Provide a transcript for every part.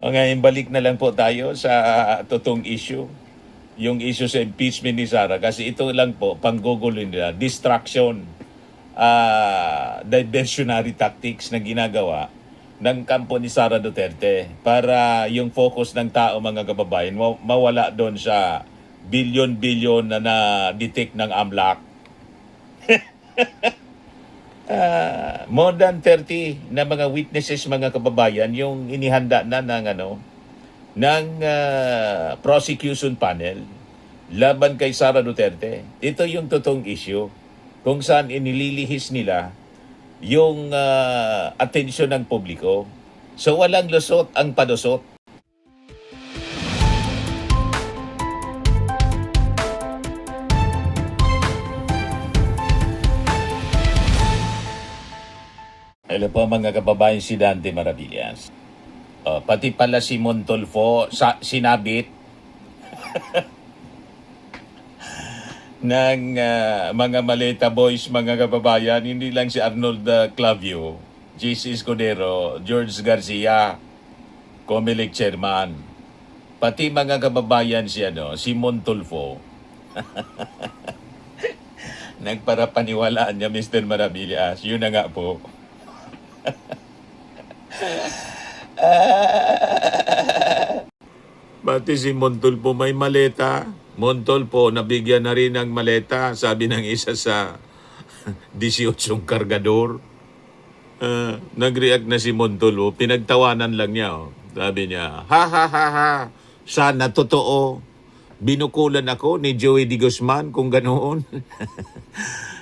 O ngayon, balik na lang po tayo sa totoong issue. Yung issue sa impeachment ni Sara. Kasi ito lang po, panggugulo nila, distraction, diversionary tactics na ginagawa ng kampo ni Sara Duterte para yung focus ng tao, mga kababayan, mawala doon sa bilyon-bilyon na na-detect ng AMLAC. More than 30 na mga witnesses, mga kababayan, yung inihanda na ng prosecution panel laban kay Sara Duterte. Ito yung totoong issue kung saan inililihis nila yung atensyon ng publiko. So walang lusot ang padusot. Hello po mga kababayan, si Dante Maravillas. Pati pala si Montolfo sinabit ng mga maleta boys, mga kababayan. Hindi lang si Arnold Clavio, JC Escudero, George Garcia, Comelec Chairman. Pati mga kababayan si Montolfo. Nagparapaniwalaan niya, Mr. Maravillas. Yun na nga po. Pati si Montolfo may maleta. Montolfo nabigyan na rin ng maleta, sabi ng isa sa 18 kargador. Nag-react na si Montolfo, pinagtawanan lang niya. Sabi niya, ha ha ha ha, sana totoo. Binukulan ako ni Joey D. Guzman kung ganoon.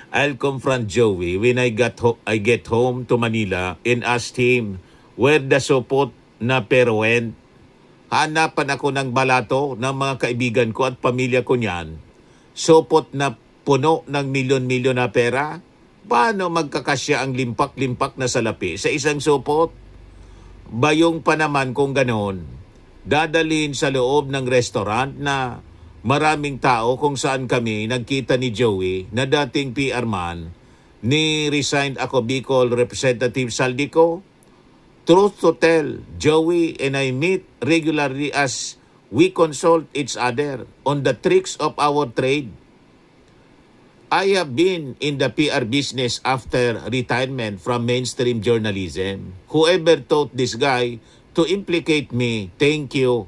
I'll confront Joey when I get home to Manila and ask him where the support na pera went. Hanapan ako ng balato ng mga kaibigan ko at pamilya ko niyan. Supot na puno ng milyon-milyon na pera. Paano magkakasya ang limpak-limpak na salapi sa isang supot? Bayong pa naman kung ganoon. Dadalhin sa loob ng restaurant na maraming tao kung saan kami nagkita ni Joey na dating PR man ni resigned ako Bicol Representative Saldico. Truth to tell, Joey and I meet regularly as we consult each other on the tricks of our trade. I have been in the PR business after retirement from mainstream journalism. Whoever taught this guy to implicate me, thank you.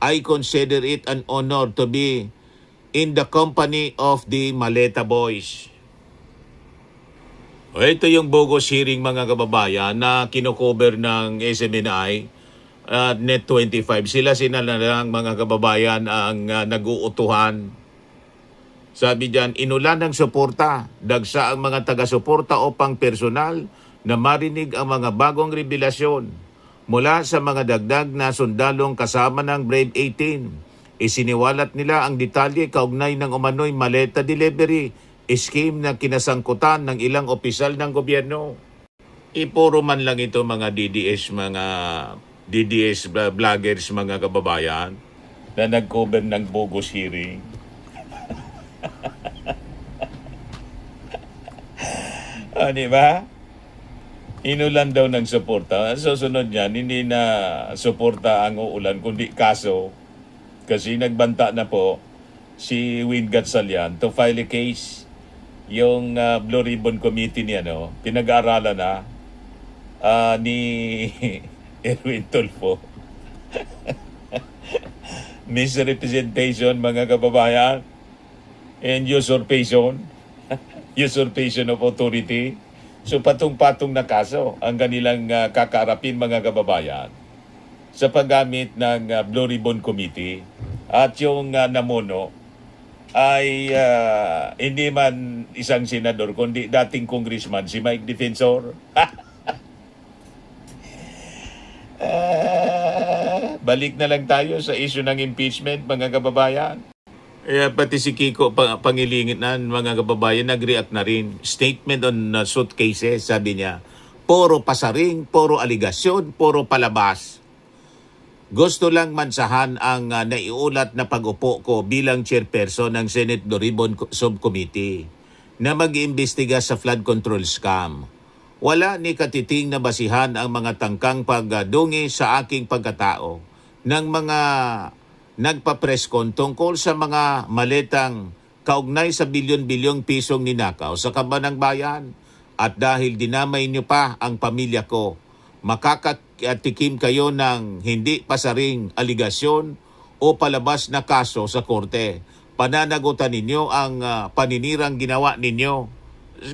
I consider it an honor to be in the company of the Maleta Boys. Ito yung bogus hearing, mga kababayan, na kinocover ng SMNI at Net25. Sila na lang, mga kababayan, ang nag-uutuhan. Sabi diyan, inulan ng suporta. Dagsa ang mga taga-suporta o pang personal na marinig ang mga bagong revelasyon mula sa mga dagdag na sundalong kasama ng Brave 18. Isiniwalat nila ang detalye kaugnay ng umano'y maleta delivery scheme na kinasangkutan ng ilang opisyal ng gobyerno. Ipuro man lang ito mga DDS vloggers, mga kababayan, na nag-cover ng bogus hearing. Di ba? Inulan daw ng suporta. Susunod niyan, hindi na suporta ang uulan, kundi kaso. Kasi nagbanta na po si Win Gatchalian to file a case. Yung Blue Ribbon Committee niya, pinag-aaralan na ni Erwin Tulfo. Misrepresentation, mga kababayan, and usurpation. Usurpation of authority. So patong-patong na kaso ang kanilang kakaharapin, mga kababayan, sa paggamit ng Blue Ribbon Committee. At yung namuno ay hindi man isang senador, kundi dating congressman, si Mike Defensor. Balik na lang tayo sa issue ng impeachment, mga kababayan. Pati si Kiko Pangilinginan, mga kababayan, nag-react na rin. Statement on suitcases, sabi niya, puro pasaring, puro aligasyon, puro palabas. Gusto lang mansahan ang naiulat na pag-upo ko bilang chairperson ng Senate Blue Ribbon Subcommittee na mag-iimbestiga sa flood control scam. Wala ni katiting na basihan ang mga tangkang pagdungi sa aking pagkatao ng mga nagpa-press con tungkol sa mga maletang kaugnay sa bilyon-bilyong pisong ninakaw sa kaban ng bayan. At dahil dinamay niyo pa ang pamilya ko, makakatikim kayo ng hindi pasaring aligasyon o palabas na kaso sa korte. Pananagutan ninyo ang paninirang ginawa ninyo.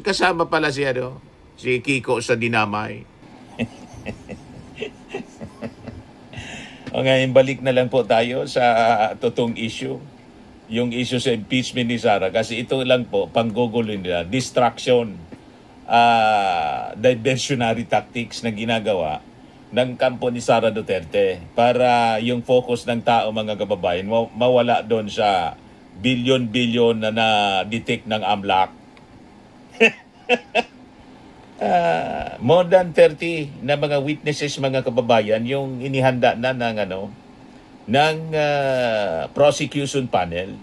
Kasama pala si Kiko sa dinamay. O ngayon, balik na lang po tayo sa totoong issue. Yung issue sa impeachment ni Sara. Kasi ito lang po, panggugulo nila. Distraction. Diversionary tactics na ginagawa ng kampo ni Sara Duterte para yung focus ng tao, mga kababayan, mawala doon sa bilyon-bilyon na na-detect ng AMLAC. More than 30 na mga witnesses, mga kababayan, yung inihanda na ng prosecution panel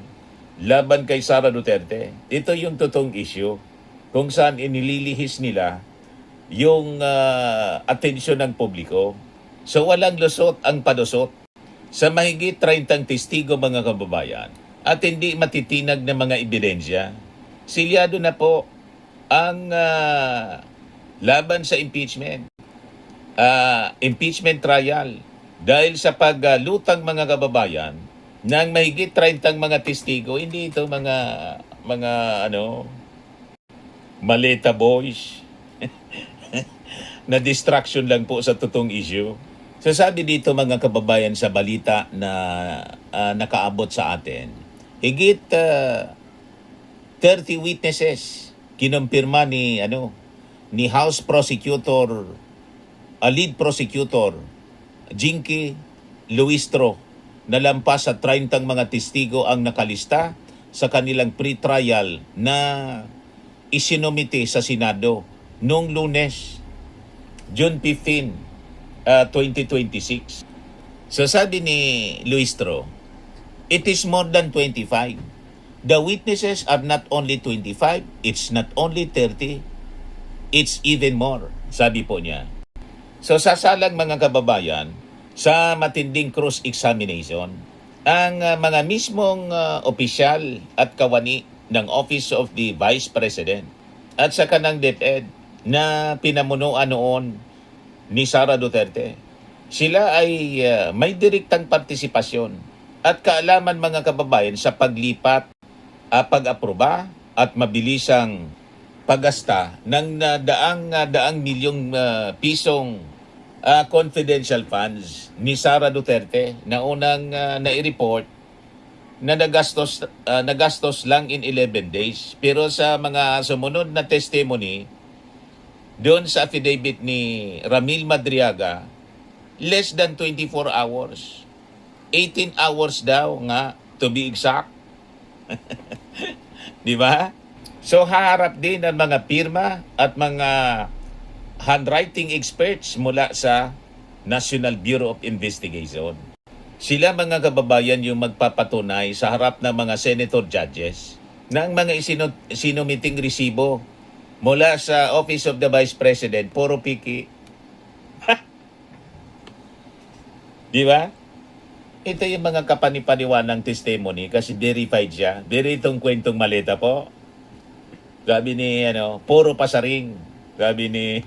laban kay Sara Duterte. Ito yung totoong issue kung saan inililihis nila yung atensyon ng publiko. So walang lusot ang padusot sa mahigit 30 testigo, mga kababayan, at hindi matitinag na mga ebidensya. Silyado na po ang laban sa impeachment. Impeachment trial dahil sa paglutang, mga kababayan, ng mahigit 30 mga testigo. Hindi ito mga maleta boys na distraction lang po sa totoong issue. So sabi dito, mga kababayan, sa balita na nakaabot sa atin, higit 30 witnesses kinumpirma ni House Prosecutor, Lead Prosecutor Jinky Luistro, na lampas sa 30 mga testigo ang nakalista sa kanilang pre-trial na isinomite sa Senado noong Lunes, June 15, 2026. So sabi ni Luistro, it is more than 25. The witnesses are not only 25, it's not only 30, it's even more, sabi po niya. So sasalang, mga kababayan, sa matinding cross-examination ang mga mismong opisyal at kawani ng Office of the Vice President at sa kanang DepEd na pinamunuan noon ni Sara Duterte. Sila ay may direktang partisipasyon at kaalaman, mga kababayan, sa paglipat, pag-aproba at mabilisang paggasta ng daang milyong pisong confidential funds ni Sara Duterte na unang nai-report na nagastos lang in 11 days. Pero sa mga sumunod na testimony, doon sa affidavit ni Ramil Madriaga, less than 24 hours. 18 hours daw nga, to be exact. Di ba? So haharap din ang mga pirma at mga handwriting experts mula sa National Bureau of Investigation. Sila, mga kababayan, yung magpapatunay sa harap ng mga senator judges na ang mga sinumiting resibo mula sa Office of the Vice President, puro piki. Di ba? Ito yung mga kapanipaniwanang testimony kasi verified siya. Very itong kwentong maleta po. Sabi ni, puro pasaring. Sabi ni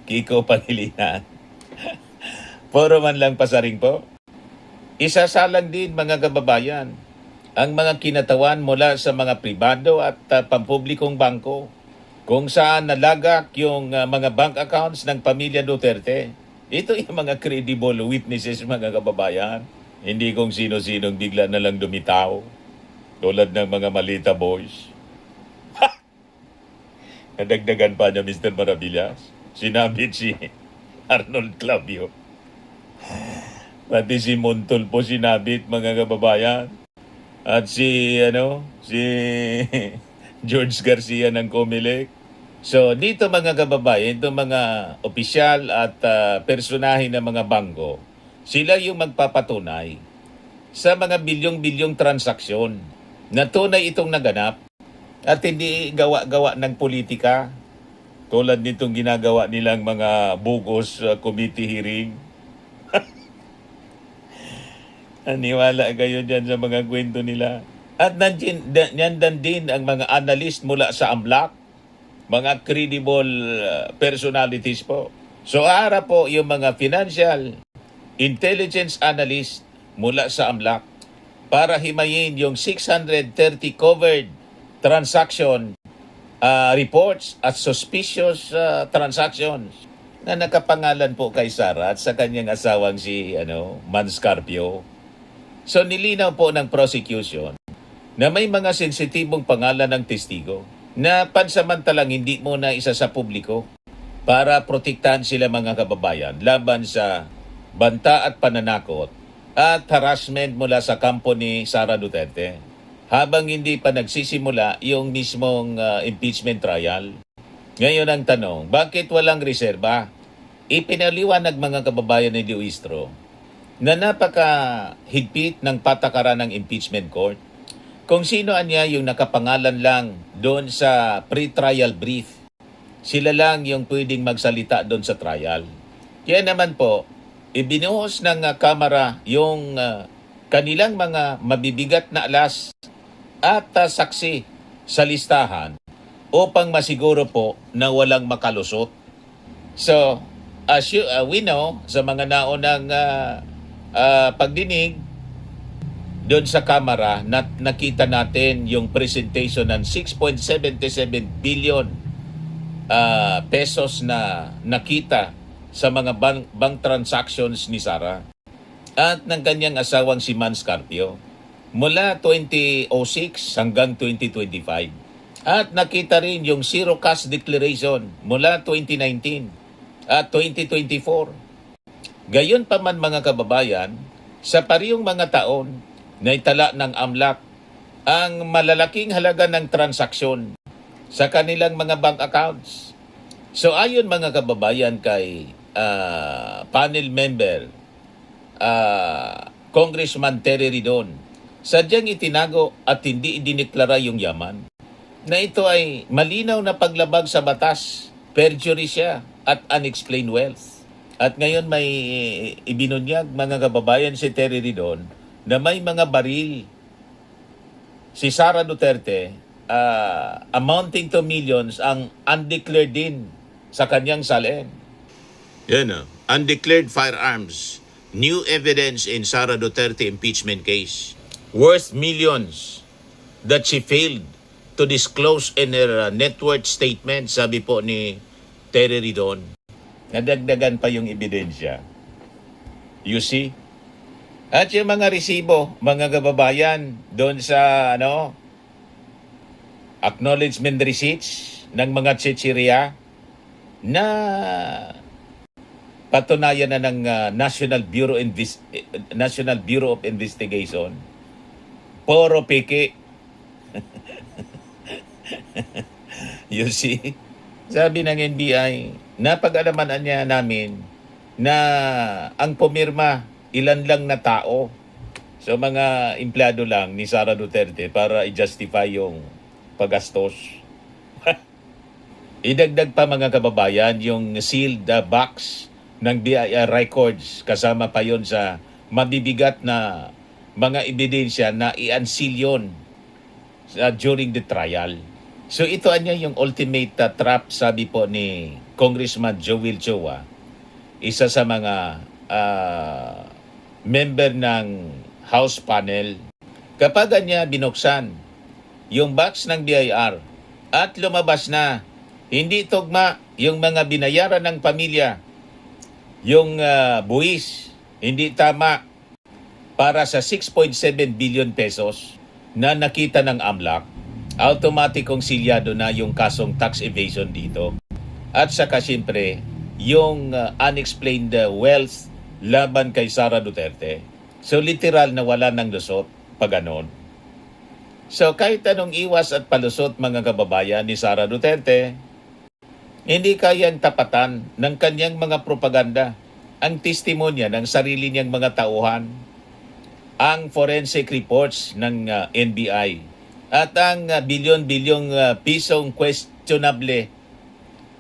Kiko Pangilinan. Puro man lang pasaring po. Isasalang din, mga kababayan, ang mga kinatawan mula sa mga pribado at pampublikong bangko kung saan nalagak yung mga bank accounts ng pamilya Duterte. Ito yung mga credible witnesses, mga kababayan. Hindi kung sino-sinong bigla na lang dumitaw tulad ng mga malita boys. Nadagdagan pa niya, Mr. Maravillas. Sinabit si Arnold Clavio. Pati si Montol po sinabit, mga kababayan. At si George Garcia ng Comelec. So dito, mga kababayan, itong mga opisyal at personahe ng mga bangko, sila yung magpapatunay sa mga bilyong-bilyong transaksyon na tunay itong naganap at hindi gawa-gawa ng politika tulad nitong ginagawa nilang mga bogus committee hearing. Aniwala kayo dyan sa mga kwento nila. At nandiyan din ang mga analyst mula sa AMLAC, mga credible personalities po. So ara po yung mga financial intelligence analyst mula sa AMLAC para himayin yung 630 covered transaction reports at suspicious transactions na nakapangalan po kay Sara at sa kanyang asawang si Manscarpio. So nilinaw po ng prosecution na may mga sensitibong pangalan ng testigo na pansamantalang hindi muna isa sa publiko para protektahan sila mga kababayan laban sa banta at pananakot at harassment mula sa kampo ni Sara Duterte habang hindi pa nagsisimula yung mismong impeachment trial. Ngayon ang tanong, bakit walang reserba? Ipinaliwanag mga kababayan ni Luistro na napaka-higpit ng patakaran ng impeachment court kung sino anya yung nakapangalan lang doon sa pre-trial brief. Sila lang yung pwedeng magsalita doon sa trial. Kaya naman po, ibinuhos ng Kamara yung kanilang mga mabibigat na alas at saksi sa listahan upang masiguro po na walang makalusot. So, as we know, sa mga naunang pagdinig doon sa Kamara, nakita natin yung presentation ng 6.77 billion pesos na nakita sa mga bank transactions ni Sara at ng kanyang asawang si Manscarpio mula 2006 hanggang 2025. At nakita rin yung zero cash declaration mula 2019 at 2024. Gayon pa man mga kababayan, sa parehong mga taon na itala ng AMLAC ang malalaking halaga ng transaksyon sa kanilang mga bank accounts. So ayon mga kababayan kay panel member Congressman Terry Ridon, sadyang itinago at hindi idineklara yung yaman na ito ay malinaw na paglabag sa batas, perjury siya at unexplained wealth. At ngayon may ibinunyag mga kababayan si Terry Ridon na may mga baril si Sara Duterte amounting to millions ang undeclared din sa kanyang salin. Yan undeclared firearms. New evidence in Sara Duterte impeachment case. Worth millions that she failed to disclose in her net worth statement, sabi po ni Terry Ridon. Nadagdagan pa yung ebidensya. You see? At yung mga resibo, mga kababayan, doon sa acknowledgement receipts ng mga chichirya na patunayan na ng National Bureau of Investigation. Puro piki. You see? Sabi ng NBI, napag-alamanan niya namin na ang pumirma, ilan lang na tao. So mga empleyado lang ni Sara Duterte para i-justify yung paggastos. Idagdag pa mga kababayan yung sealed box ng BIR records. Kasama pa yon sa mabibigat na mga ebidensya na i-unseal yun during the trial. So ito anya yung ultimate trap, sabi po ni Congressman Joel Chua, isa sa mga member ng House panel. Kapag anya binuksan yung box ng BIR at lumabas na hindi tugma yung mga binayaran ng pamilya, yung buwis, hindi tama para sa 6.7 billion pesos na nakita ng AMLAC, automatikong silyado na yung kasong tax evasion dito. At saka siyempre, yung unexplained wealth laban kay Sara Duterte. So literal na wala ng lusot pag ganon. So kahit anong iwas at palusot mga kababayan ni Sara Duterte, hindi kayang tapatan ng kanyang mga propaganda ang testimonya ng sarili niyang mga tauhan, ang forensic reports ng NBI, at ang bilyon-bilyong pisong questionable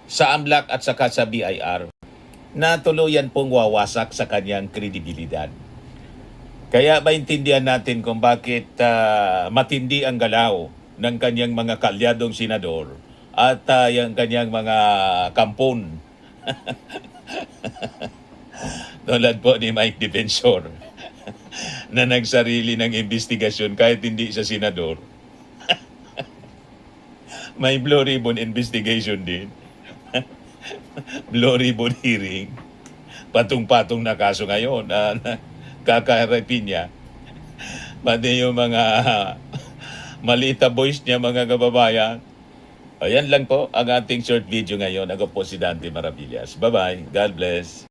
sa AMLAC at saka sa BIR na tuluyan pong wawasak sa kanyang kredibilidad. Kaya maintindihan natin kung bakit matindi ang galaw ng kanyang mga kalyadong senador at yung kanyang mga kampon. Tulad po ni Mike Defensor na nagsarili ng investigasyon kahit hindi siya senador. May Blue Ribbon investigation din. Blue Ribbon hearing. Patong-patong na kaso ngayon na kakaharapin niya. Pati yung mga malita boys niya, mga kababayan. Ayan lang po ang ating short video ngayon. Ako po si Dante Maravillas. Bye-bye. God bless.